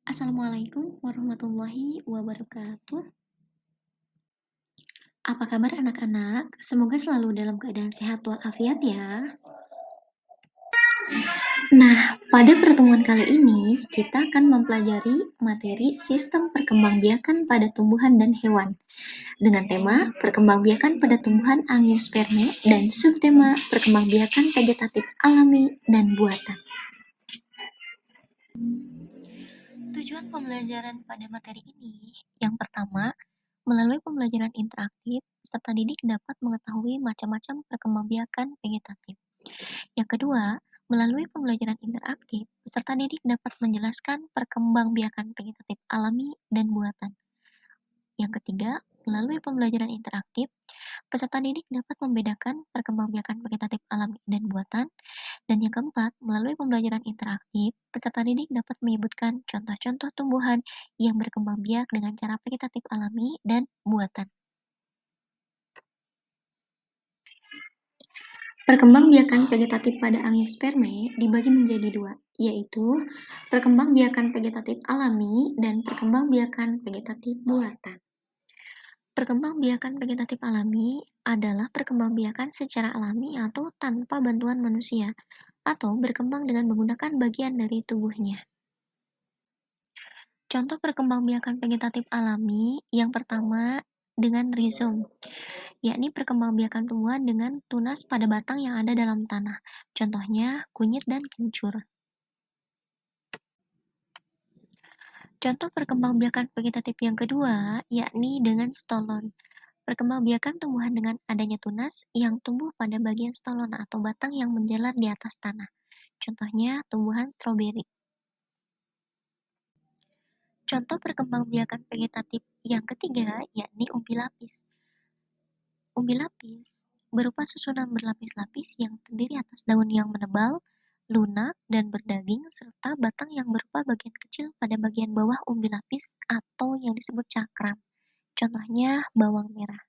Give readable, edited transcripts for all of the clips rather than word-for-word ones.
Assalamualaikum warahmatullahi wabarakatuh. Apa kabar anak-anak? Semoga selalu dalam keadaan sehat walafiat ya. Nah, pada pertemuan kali ini kita akan mempelajari materi sistem perkembangbiakan pada tumbuhan dan hewan dengan tema perkembangbiakan pada tumbuhan angiosperme dan subtema perkembangbiakan vegetatif alami dan buatan. Tujuan pembelajaran pada materi ini, yang pertama, melalui pembelajaran interaktif, peserta didik dapat mengetahui macam-macam perkembangbiakan vegetatif. Yang kedua, melalui pembelajaran interaktif, peserta didik dapat menjelaskan perkembangbiakan vegetatif alami dan buatan. Yang ketiga, melalui pembelajaran interaktif, peserta didik dapat membedakan perkembangbiakan vegetatif alami dan buatan. Dan yang keempat, melalui pembelajaran interaktif, peserta didik dapat menyebutkan contoh-contoh tumbuhan yang berkembang biak dengan cara vegetatif alami dan buatan. Perkembangbiakan vegetatif pada angiosperme dibagi menjadi dua, yaitu perkembangbiakan vegetatif alami dan perkembangbiakan vegetatif buatan. Perkembangbiakan vegetatif alami adalah perkembangbiakan secara alami atau tanpa bantuan manusia, atau berkembang dengan menggunakan bagian dari tubuhnya. Contoh perkembangbiakan vegetatif alami yang pertama dengan rizom, yakni perkembangbiakan tumbuhan dengan tunas pada batang yang ada dalam tanah. Contohnya kunyit dan kencur. Contoh perkembangbiakan vegetatif yang kedua yakni dengan stolon. Perkembangbiakan tumbuhan dengan adanya tunas yang tumbuh pada bagian stolon atau batang yang menjalar di atas tanah. Contohnya tumbuhan stroberi. Contoh perkembangbiakan vegetatif yang ketiga yakni umbi lapis. Umbi lapis berupa susunan berlapis-lapis yang terdiri atas daun yang menebal, lunak, dan berdaging, serta batang yang berupa bagian kecil pada bagian bawah umbi lapis atau yang disebut cakram. Contohnya bawang merah.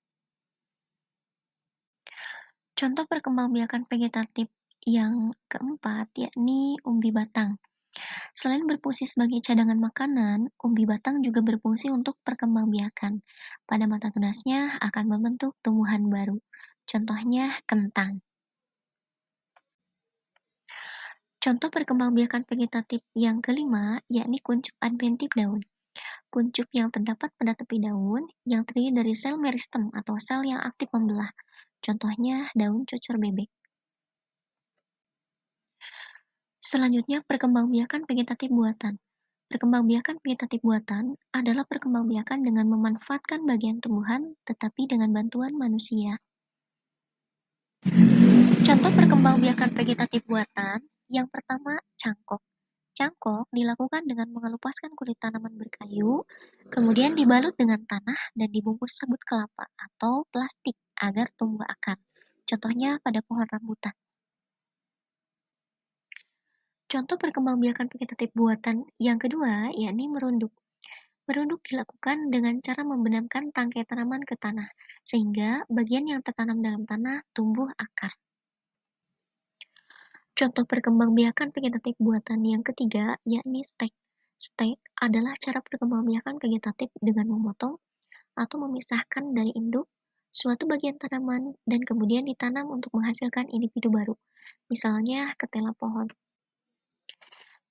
Contoh perkembangbiakan vegetatif yang keempat yakni umbi batang. Selain berfungsi sebagai cadangan makanan, umbi batang juga berfungsi untuk perkembangbiakan. Pada masa tunasnya akan membentuk tumbuhan baru. Contohnya kentang. Contoh perkembangbiakan vegetatif yang kelima yakni kuncup adventif daun. Kuncup yang terdapat pada tepi daun yang terdiri dari sel meristem atau sel yang aktif membelah. Contohnya daun cocor bebek. Selanjutnya perkembangbiakan vegetatif buatan. Perkembangbiakan vegetatif buatan adalah perkembangbiakan dengan memanfaatkan bagian tumbuhan tetapi dengan bantuan manusia. Contoh perkembangbiakan vegetatif buatan yang pertama cangkok. Cangkok dilakukan dengan mengelupaskan kulit tanaman berkayu, kemudian dibalut dengan tanah dan dibungkus sabut kelapa atau plastik agar tumbuh akar. Contohnya pada pohon rambutan. Contoh perkembangbiakan vegetatif buatan yang kedua yakni merunduk. Merunduk dilakukan dengan cara membenamkan tangkai tanaman ke tanah, sehingga bagian yang tertanam dalam tanah tumbuh akar. Contoh perkembangbiakan vegetatif buatan yang ketiga yakni stek. Stek adalah cara perkembangbiakan vegetatif dengan memotong atau memisahkan dari induk suatu bagian tanaman dan kemudian ditanam untuk menghasilkan individu baru, misalnya ketela pohon.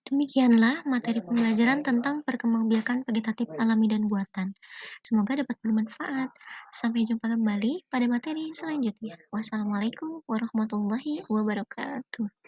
Demikianlah materi pembelajaran tentang perkembangbiakan vegetatif alami dan buatan. Semoga dapat bermanfaat. Sampai jumpa kembali pada materi selanjutnya. Wassalamualaikum warahmatullahi wabarakatuh.